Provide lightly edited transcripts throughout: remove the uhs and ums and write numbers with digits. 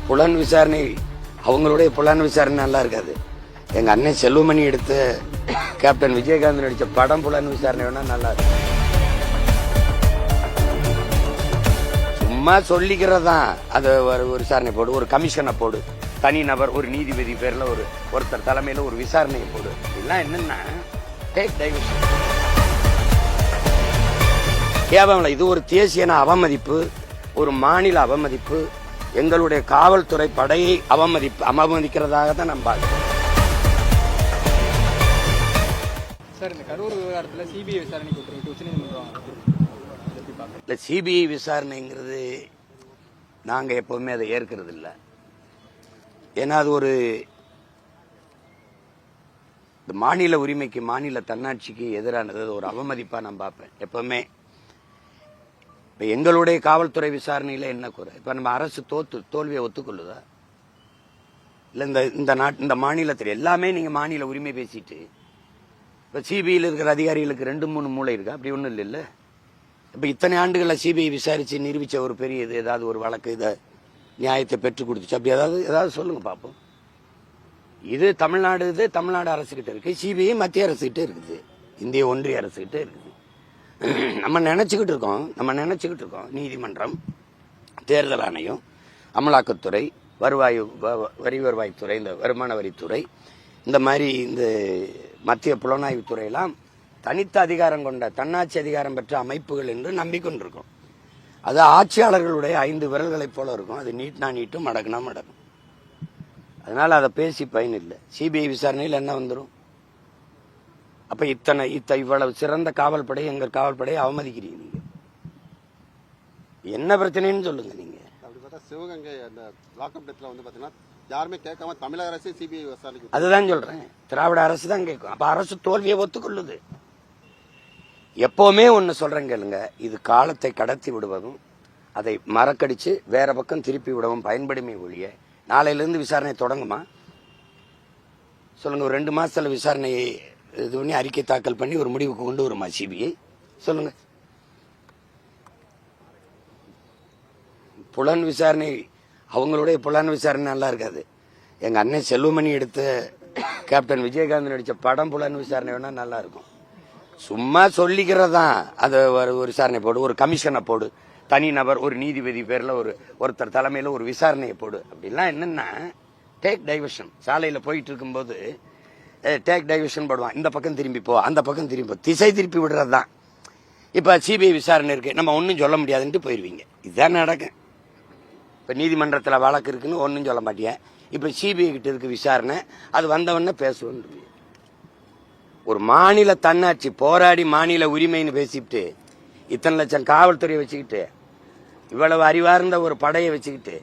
புலன் விசாரணை அவங்களுடைய புலன் விசாரணை நல்லா இருக்காது. எங்க அண்ணன் செல்வமணி எடுத்த கேப்டன் விஜயகாந்த் நடிச்ச படம் புலன் விசாரணை வேணா நல்லா இருக்கு. சும்மா சொல்லிக்கிறதான் அது ஒரு விசாரணை போடு, ஒரு கமிஷனை போடு, தனி நபர் ஒரு நீதிபதி பேர்ல ஒருத்தர் தலைமையில ஒரு விசாரணையை போடு. இதெல்லாம் என்னன்னா டேக் டைவர்ஷன். கேவலம் இது ஒரு தேசிய அவமதிப்பு, ஒரு மாநில அவமதிப்பு, எங்களுடைய காவல்துறை படையை அவமதிக்கிறதாக தான் நம்ம பார்க்கிறோம். சார், இந்த கரூர் விவகாரத்தில் சிபிஐ விசாரணைக்கு உத்தரவிட்டு உச்சநீதிமன்றம் இல்லை, சிபிஐ விசாரணைங்கிறது நாங்கள் எப்பவுமே அதை ஏற்கிறது இல்லை. ஏன்னா அது ஒரு மாநில உரிமைக்கு, மாநில தன்னாட்சிக்கு எதிரானது, ஒரு அவமதிப்பா நான் பார்ப்பேன் எப்பவுமே. இப்ப எங்களுடைய காவல்துறை விசாரணையில என்ன குறை? இப்ப நம்ம அரசு தோல்வியை ஒத்துக்கொள்ளுதா? இல்ல இந்த மாநிலத்தில் எல்லாமே நீங்க மாநில உரிமை பேசிட்டு இப்ப சிபிஐல இருக்கிற அதிகாரிகளுக்கு 2-3 மூளை இருக்கா? அப்படி ஒண்ணும் இல்ல. இப்ப இத்தனை ஆண்டுகளை சிபிஐ விசாரிச்சு நிரூபிச்ச ஒரு பெரிய இது ஏதாவது ஒரு வழக்கு இதை நியாயத்தை பெற்றுக் கொடுத்துச்சு அப்படி ஏதாவது சொல்லுங்க பார்ப்போம். இது தமிழ்நாடு அரசுகிட்ட இருக்கு, சிபிஐ மத்திய அரசுகிட்ட இருக்குது, இந்திய ஒன்றிய அரசுகிட்ட இருக்குது. நம்ம நினைச்சுக்கிட்டு இருக்கோம் நீதிமன்றம், தேர்தல் ஆணையம், அமலாக்கத்துறை, வரி வருவாய்த்துறை, இந்த வருமான வரித்துறை, இந்த மாதிரி இந்த மத்திய புலனாய்வுத்துறை எல்லாம் தனித்த அதிகாரம் கொண்ட தன்னாட்சி அதிகாரம் பெற்ற அமைப்புகள் என்று நம்பிக்கொண்டிருக்கோம். அது ஆட்சியாளர்களுடைய 5 விரல்களைப் போல இருக்கும். அது நீட்னா நீட்டும், மடக்குனா மடக்கும். அதனால அதை பேசி பயன் இல்லை. சிபிஐ விசாரணையில் என்ன வந்துடும்? அப்ப இவ்வளவு சிறந்த காவல்படை, எங்க காவல்படையை அவமதிக்கிறீங்க. நீங்க என்ன பிரச்சனைன்னு சொல்லுங்க. நீங்க அப்படி பார்த்தா சிவகங்கை அந்த லாக்அப் டெத்ல வந்து பாத்தீங்கன்னா யாருமே கேட்காம தமிழக அரசு சிபிஐ விசாரணைக்கு, அதுதான் சொல்றேன், திராவிட அரசு தான் கேட்கும். அப்ப அரசு தோல்வியை ஒத்துக்கொள்ளுது. எப்பவுமே ஒன்னு சொல்றேன் கேளுங்க, இது காலத்தை கடத்தி விடுவதும் அதை மறக்கடிச்சு வேற பக்கம் திருப்பி விடவும் பயன்படுமே ஒழிய நாளையில இருந்து விசாரணை தொடங்குமா? சொல்லுங்க. ஒரு 2 மாசத்துல விசாரணையை இது பண்ணி அறிக்கை தாக்கல் பண்ணி ஒரு முடிவுக்கு கொண்டு வருமா சிபிஐ? சொல்லுங்க. புலன் விசாரணை அவங்களுடைய புலன் விசாரணை நல்லா இருக்காது. எங்க அண்ணன் செல்வமணி எடுத்த கேப்டன் விஜயகாந்த் நடிச்ச படம் புலன் விசாரணை வேணா நல்லா இருக்கும். சும்மா சொல்லிக்கிறதான் அது ஒரு விசாரணை போடு, ஒரு கமிஷனை போடு, தனி நபர் ஒரு நீதிபதி பேர்ல ஒருத்தர் தலைமையில ஒரு விசாரணையை போடு. அப்படிலாம் என்னன்னா டேக் டைவர்ஷன். சாலையில போயிட்டு இருக்கும்போது டேக் டைவர்ஷன் போடுவான். இந்த பக்கம் திரும்பி போ, அந்த பக்கம் திரும்பி போ, திசை திருப்பி விடுறது தான். இப்ப சிபிஐ விசாரணை இருக்கு, நம்ம ஒன்னும் சொல்ல முடியாதுன்ட்டு போயிருவீங்க. இதுதான் நடக்கும். இப்ப நீதிமன்றத்தில் வழக்கு இருக்குன்னு ஒன்னும் சொல்ல மாட்டேன். இப்ப சிபிஐ கிட்ட இருக்கு விசாரணை, அது வந்தவொடனே பேசுவோம். ஒரு மாநில தன்னாட்சி போராடி மாநில உரிமைன்னு பேசிட்டு இத்தனை லட்சம் காவல்துறையை வச்சுக்கிட்டு இவ்வளவு அறிவார்ந்த ஒரு படையை வச்சுக்கிட்டு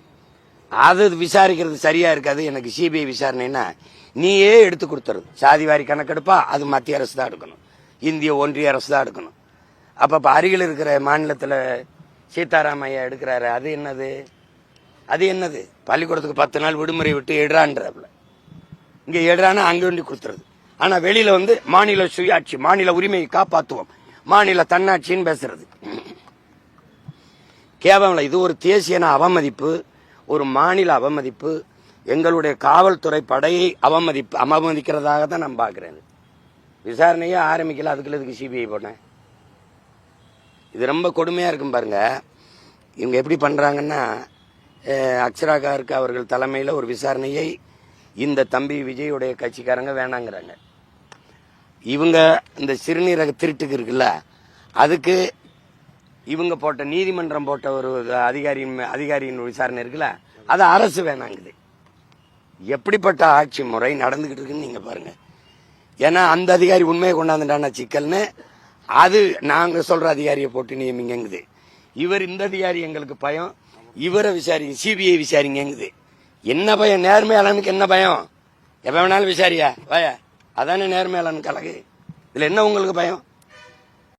அது விசாரிக்கிறது சரியா இருக்காது. எனக்கு சிபிஐ விசாரணைன்னா நீயே எடுத்து கொடுத்துறது. சாதிவாரி கணக்கெடுப்பா அது மத்திய அரசு தான் எடுக்கணும், இந்திய ஒன்றிய அரசு தான் எடுக்கணும். அப்ப அருகில் இருக்கிற மாநிலத்தில் சீதாராமையா எடுக்கிறாரு. அது என்னது? பள்ளிக்கூடத்துக்கு 10 நாள் விடுமுறை விட்டு எடுறான்றாப்புல. இங்க எடுறானா அங்க வேண்டி கொடுத்துறது. ஆனா வெளியில மாநில சுயாட்சி, மாநில உரிமையை காப்பாற்றுவோம், மாநில தன்னாட்சின்னு பேசுறது. கேவலம் இது ஒரு தேசிய அவமதிப்பு, ஒரு மாநில அவமதிப்பு, எங்களுடைய காவல்துறை படையை அவமதிக்கிறதாக தான் நான் பார்க்கிறேன். விசாரணையே ஆரம்பிக்கல, அதுக்குள்ள இதுக்கு சிபிஐ போனேன். இது ரொம்ப கொடுமையா இருக்கும் பாருங்க. இவங்க எப்படி பண்றாங்கன்னா, அக்ஷரா கார்க் அவர்கள் தலைமையில ஒரு விசாரணையை இந்த தம்பி விஜயுடைய கட்சிக்காரங்க வேணாங்கிறாங்க. இவங்க இந்த சிறுநீரக திருட்டுக்கு இருக்குல்ல, அதுக்கு இவங்க போட்ட நீதிமன்றம் போட்ட ஒரு அதிகாரியின் விசாரணை இருக்குல்ல, அது அரசு வேணாங்குது. எப்படிப்பட்ட ஆட்சி முறை நடந்துகிட்டு இருக்குன்னு நீங்க பாருங்க. ஏன்னா அந்த அதிகாரி உண்மையை கொண்டாந்துட்டான சிக்கல்னு அது நாங்க சொல்ற அதிகாரியை போட்டு நியமிங்குது. இவர் இந்த அதிகாரி எங்களுக்கு பயம், இவரை விசாரிங்க, சிபிஐ விசாரிங்குது. என்ன பயம்? நேர்மையாளனுக்கு என்ன பயம்? எப்ப வேணாலும் விசாரியா பய, அதானே நேர்மையாளனுக்கு அழகு. இதுல என்ன உங்களுக்கு பயம்?